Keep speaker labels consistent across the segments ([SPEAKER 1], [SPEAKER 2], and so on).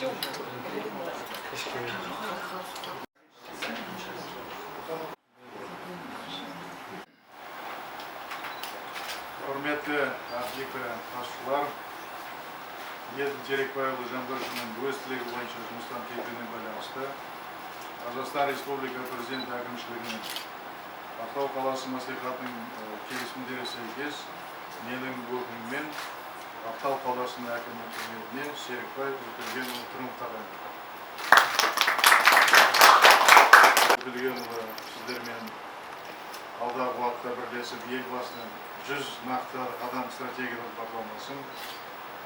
[SPEAKER 1] Құрметті архивті басшылар, Еділ Терекбайұлы Жаңбыршының өз тілегі бойынша жұмыстан кетуіне байланысты Қазақстан Республика Президенті әкімшілігінің Ақтау қаласы мәслихатының келісімдері сәйкес менің өкіміммен Ақтау қаласының әкімі қызметіне Серікбай Өтелгенұлы Тұрымов тағайындалды. Өтелгенұлы сіздермен алдағы уақытта бірлесіп елбасының 100 нақты қадам стратегиялық бағдарламасын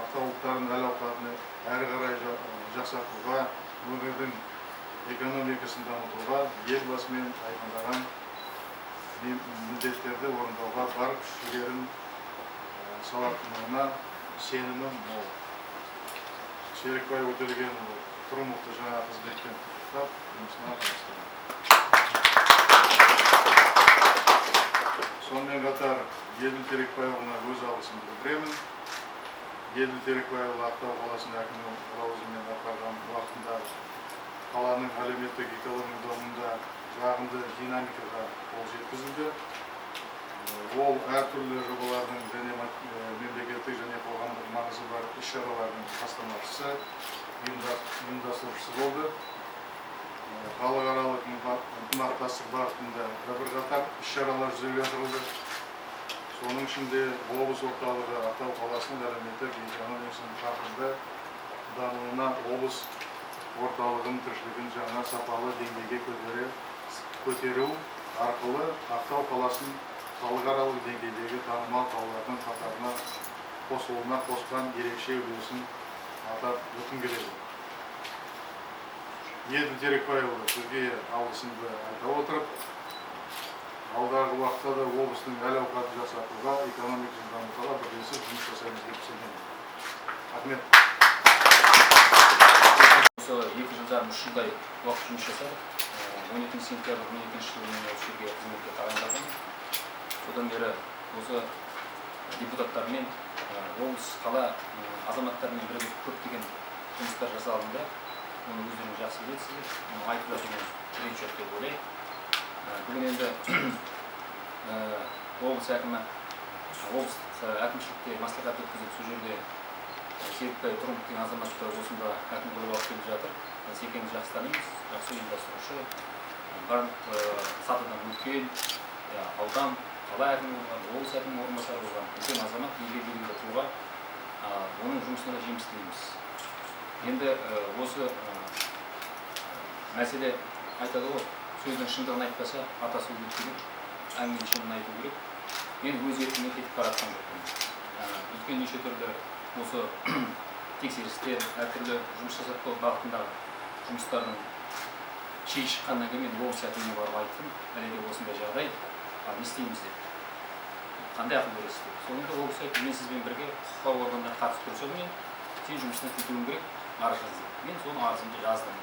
[SPEAKER 1] ақтаулықтардың әл-ауқатын әрі қарай жақсартуға, өңірдің экономикасын дамытуға, елбасымен айқындаған міндеттерді орындауға бар күш-жігерін салатынына сенімім мол. Серікбай Өтелгенұлы Тұрымовты жаңа қызметпен құттықтап, жұмысына табыстаймын. Сонымен қатар Еділ Терекбайұлына өз алғысымды білдіремін. Еділ Терекбайұлы Ақтау қаласының әкімі лауазымын атқарған уақытында қаланың әлеуметтік экономикалық дамуында жағымды динамикаға қол жеткізілді. Ол әртүрлі жобалардың және мемлекеттік және қоғамдық маңызы бар іс-шаралардың бастамашысы, ұйымдастырушысы болды. Халықаралық ынтымақтастық бағытында бірқатар іс-шаралар жүзеге асырылды. Соның ішінде облыс орталығы Ақтау қаласының әлеуметтік экономикасының қарқынды дамуына облыс орталығының тіршілігін жаңа сапалы деңгейге көтеру арқылы Ақтау қаласының халықаралық деңгейдегі танымал қалалардың қатарына қосылуына қосқан ерекше үлесін атап өткім келеді. Еділ Терекбайұлы сізге алғысымды айта отырып, алдағы уақытта да облыстың әл-ауқатын жақсартуға, экономикасын дамытуға бірлесіп жұмыс жасаймыз деп сенемін. Рахмет.
[SPEAKER 2] Осы 2 жылдан 3 жылдай уақыт жұмыс жасадық. 12 сентябрь 12 жылы осы жерге қызметке тағайындалған. Содан бері осы депутаттармен, облыс қала азаматтарымен бірге көптеген жұмыстар жасалынды. Оны өздеріңіз жақсы білесіздер. Оны айтып жатырмыз керек жоқ деп ойлаймын. Бүгін енді облыс әкімі, облыстық әкімшілікте мәслихат өткізіп, сол жерде Серікбай Тұрымовтың азаматты осында әкім болып алып келіп жатыр. Секеңді жақсы танимыз, жақсы ұйымдастырушы, барлық сатыдан өткен, аудан, қала әкімі болған, облыс әкімінің орынбасары болған, үлкен азамат, елге белгілі тұлға, оның жұмысына да жеміс тілейміз. Енді осы мәселе айтады ғой, сөздің шындығын айтпаса, атасы өледі деген, әңгіменің шынын айту керек. Мен өз еркіммен кетіп бара жатқан жоқпын. Өткен неше түрлі осы тексерістер, әртүрлі жұмыс жасатпау бағытындағы жұмыстардың шешіп шыққаннан кейін мен облыс әкіміне барып айттым, әлде осындай жағдай, не істейміз деп. Қандай ақыл бересіз деп. Соңында облыс әкімі мен сізбен бірге құқық қорғау органдары қатысып тұрса, сен жұмысына кетуің керек, арыз жаз деп. Мен соны арызымды жаздым.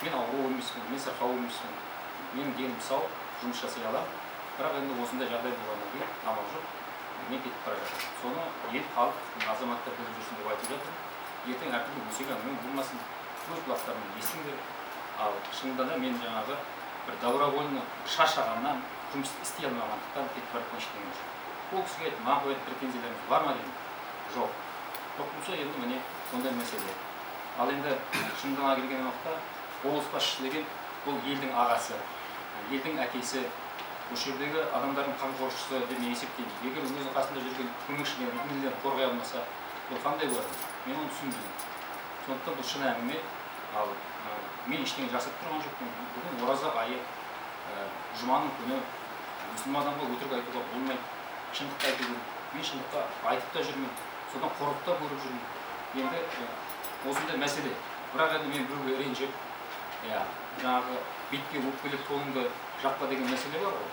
[SPEAKER 2] Мен ауру емеспін, мен сырқау емеспін. Менің денім сау, жұмыс жасай аламын. Бірақ енді осындай жағдай болғаннан кейін амал жоқ, мен кетіп бара жатырмын. Соны ел, халық, азаматтар біліп жүрсін деп айтып жатырмын. Ертең әртүрлі өсек әңгіме болмасын, өз құлақтарымен естіңдер. Ал шынында да мен жаңағы бір добровольно шаршағаннан, жұмыс істей алмағандықтан кетіп бара жатқан ештеңе жоқ. Ол кісіге айтып, маған қоятын претензияларыңыз бар ма дедім? Жоқ. Жоқ болса енді міне сондай мәселе. Ал енді шындығына келген уақытта облыс басшысы деген бұл елдің ағасы, елдің әкесі, осы жердегі адамдардың қамқоршысы деп мен есептеймін. Егер өзінің қасында жүрген көмекшілерін қорғай алмаса, бұл қандай болады? Мен оны түсінбеймін. Сондықтан бұл шын әңгіме. Ал мен ештеңе жасап тұрған жоқпын. Бүгін ораза айы, жұманың күні, мұсылман адамға өтірік айтуға болмайды. Шындықты айту керек. Мен шындыққа айтып та жүрмін. Содан қорқып та көріп жүрмін. Енді осындай мәселе. Бірақ енді мен біреуге ренжіп, жаңағы бетке өкпелеп қолыңды жаппа деген мәселе бар ғой.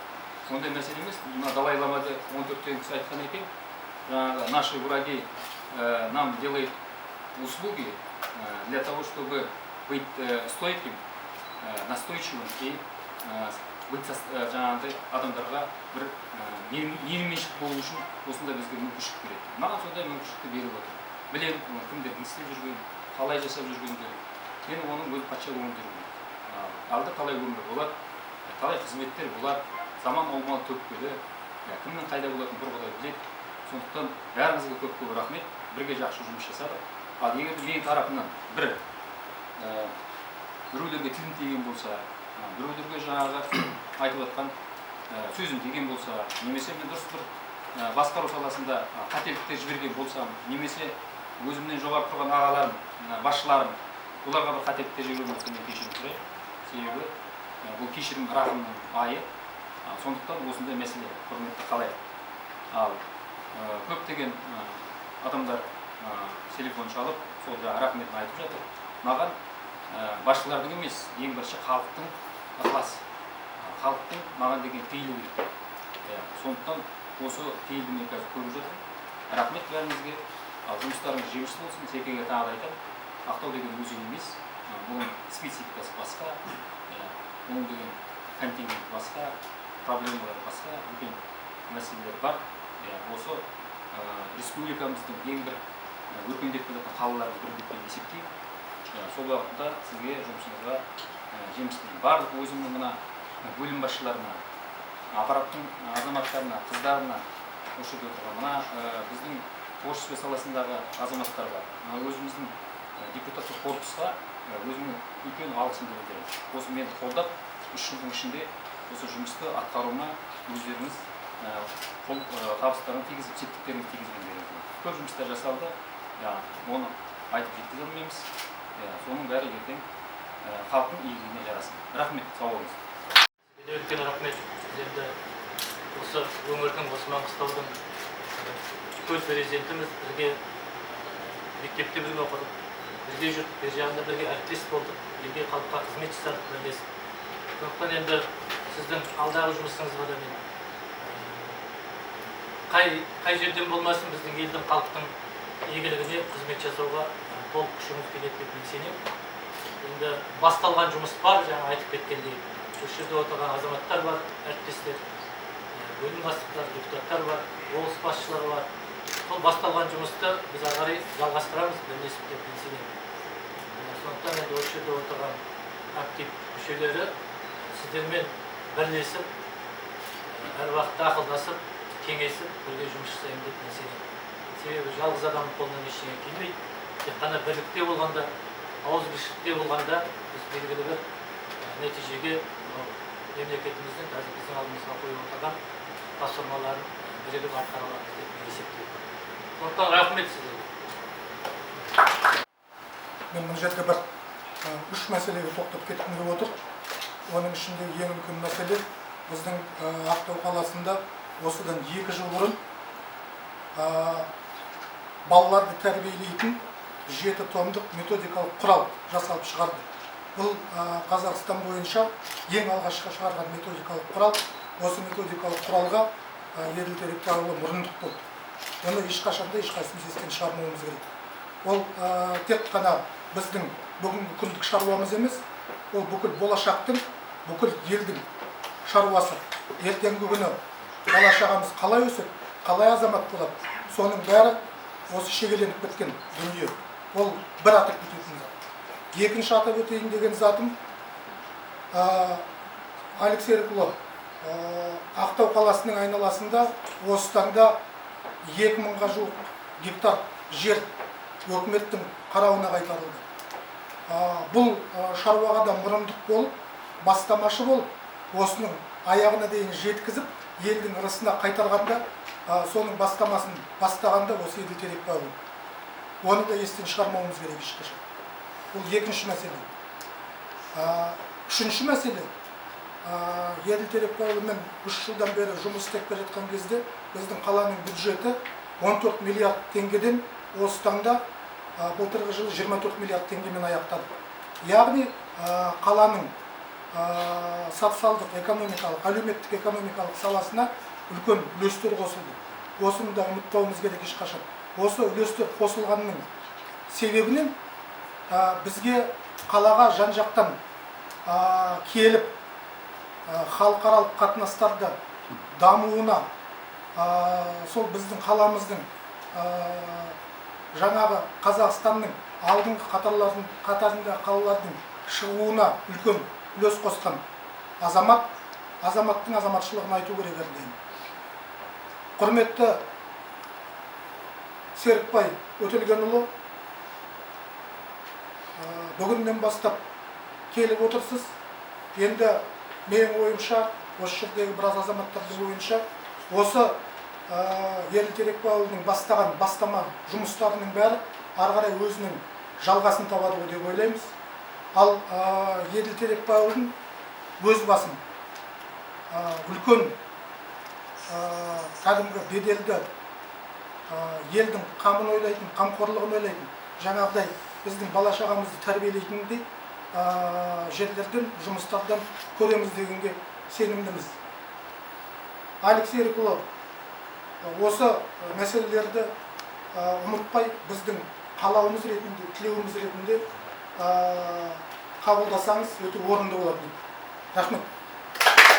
[SPEAKER 2] Ондай мәселе емес. Мына Далай-ламада 14 кісі айтқан екен, жаңағы наши враги нам делают услуги для того, чтобы быть стойким, настойчивым и быть жаңағыдай адамдарға бір менменшілік болу үшін осында бізге мүмкіншілік береді. Маған сондай мүмкіншілікті беріп отыр. Білемін, кімдер не істеп жүрген, қалай жасап жүргендерін. енді оның өз патша өмірі алда талай өмір болады, талай қызметтер болады, заман аумалы төкпелі, кімнің қайда болатынын бір Құдай біледі. Сондықтан бәріңізге көп рахмет, бірге жақсы жұмыс жасадық. Ал егер менің тарапымнан біреулерге тілім тиген болса, біреулерге жаңағы айтып жатқан сөзім тиген болса, немесе мен дұрыс бір басқару саласында қателіктер жіберген болсам, немесе өзімнен жоғары тұрған ағаларым, басшыларым, оларға бір қателіктер жіберген болса, мен кешірім сұраймын. Себебі бұл кешірім рахымның айы. Сондықтан осындай мәселе құрметті қалайық. Ал көптеген адамдар телефон шалып, сол рахметін айтып жатыр. Маған басшылардың емес, ең бірінші халықтың ықыласы, халықтың маған деген пейілі керек. Сондықтан осы пейілді мен қазір көріп жатырмын. Рахмет бәріңізге. Жұмыстарыңыз жемісті болсын. Секеге тағы да айтамын. Ақтау деген өзен емес, бұның спецификасы басқа, бұның деген контингент басқа, проблемалар басқа, үлкен мәселелер бар. Осы республикамыздың ең бір өркендеп келе жатқан қалалардың бірі деп есептеймін. Сол уақытта сізге жұмысыңызға жеміс тілеймін. Барлық өзімнің мына бөлім басшыларына, аппараттың азаматтарына, қыздарына, осы жерде отырған мына біздің творчество саласындағы азаматтарға, өзіміздің депутаттық корпусқа өзімнің үлкен алғысымды білдіремін. Осы мені қолдап, 3 жылдың ішінде осы жұмысты атқаруыма өздеріңіз табыстарын тигізіп, септіктерін тигізгендеріңіз. Көп жұмыстар жасалды, оны айтып жеткізе алмаймыз. Соның бәрі ертең халықтың игілігіне жарасын. Рахмет, сау болыңыз.
[SPEAKER 3] Үлкен рахмет. Енді осы өңірдің, осы Маңғыстаудың көз президентіміз бірге мектепте бірге оқыдық. Бірге жүріп, бер жағында бірге әріптес болдық. Бірге халыққа қызмет жасадық бірлесіп. Сондықтан енді сіздің алдағы жұмысыңызға да мен қай жерден болмасын біздің елдің, халықтың игілігіне қызмет жасауға толық күшіңіз келеді деп мен сенемін. Енді басталған жұмыс бар, жаңа айтып кеткендей. Осы жерде отырған азаматтар бар, әріптестер, бөлім бастықтары, депутаттар бар, облыс басшылары бар. Сол басталған жұмысты біз ары қарай жалғастырамыз, бірлесіп деп мен сенемін. Сондықтан енді осы жерде отырған актив мүшелері сіздермен бірлесіп, әр уақытта ақылдасып, кеңесіп, бірге жұмыс жасаймын деп мен сенемін. Себебі жалғыз адамның қолынан ештеңе келмейді. Тек қана бірлікте болғанда, ауызбіршілікте болғанда біз белгілі бір нәтижеге мемлекетіміздің қазір біздің алдымызға қойып отырған тапсырмаларын бірігіп атқара аламыз деп мен есептеймін. Сондықтан рахмет сіздерге.
[SPEAKER 4] Мен мына жерде бір 3 мәселеге тоқтап кеткім келіп отыр. Оның ішінде ең үлкен мәселе біздің Ақтау қаласында осыдан 2 жыл бұрын балаларды тәрбиелейтін 7 томдық методикалық құрал жасалып шығарды. Бұл Қазақстан бойынша ең алғашқы шығарған методикалық құрал. Осы методикалық құралға Еділ Терекбайұлы мұрындық болды. Оны ешқашанда ешқайсымыз естен шығармауымыз керек. Ол тек қана біздің бүгінгі күндік шаруамыз емес, ол бүкіл болашақтың, бүкіл елдің шаруасы. Ертеңгі күні бала-шағамыз қалай өседі, қалай азамат болады, соның бәрі осы шегеленіп кеткен дүние. Ол бір атап өтетін зат. Екінші атап өтейін деген затым Алексей Рыкло Ақтау қаласының айналасында осы таңда 2000-ға жуық гектар жер өкіметтің қарауына қайтарылды. Бұл шаруаға да мұрындық болып, бастамашы болып, осының аяғына дейін жеткізіп, елдің ырысына қайтарғанда, соның бастамасын бастағанда осы Еділ Терекбайұлы. Оны да естен шығармауымыз керек ешқашан. Бұл екінші мәселе. Үшінші мәселе, Еділ Терекбайұлымен 3 жылдан бері жұмыс істеп келе жатқан кезде біздің қаланың бюджеті 14 миллиард теңгеден осы таңда былтырғы жылы 24 миллиард теңгемен аяқтады. Яғни қаланың социалдық, экономикалық, әлеуметтік экономикалық саласына үлкен үлестер қосылды. Осыны да ұмытпауымыз керек ешқашан. Осы үлестер қосылғанның себебінен бізге қалаға жан-жақтан келіп халықаралық қатынастарды дамуына, сол біздің қаламыздың жаңағы Қазақстанның алдыңғы қатарында қалалардың шығуына үлкен үлес қосқан азаматтың азаматшылығын айту керек әрдайым. Құрметті Серікбай Өтелгенұлы, бүгіннен бастап келіп отырсыз. Енді менің ойымша, осы жердегі біраз азаматтардың ойынша, осы Еділ Терекбай ауылының бастаған бастама жұмыстарының бәрі ары қарай өзінің жалғасын табады деп ойлаймыз. Ал Еділ Терекбай ауылын өз басым үлкен кәдімгі беделді елдің қамын ойлайтын, қамқорлығын ойлайтын, жаңағыдай біздің бала шағамызды тәрбиелейтіндей жерлерден, жұмыстардан көреміз дегенге сенімдіміз. Алик Серікұлы осы мәселелерді ұмытпай біздің қалауымыз ретінде, тілеуіміз ретінде қабылдасаңыз өте орынды болады. Рахмет.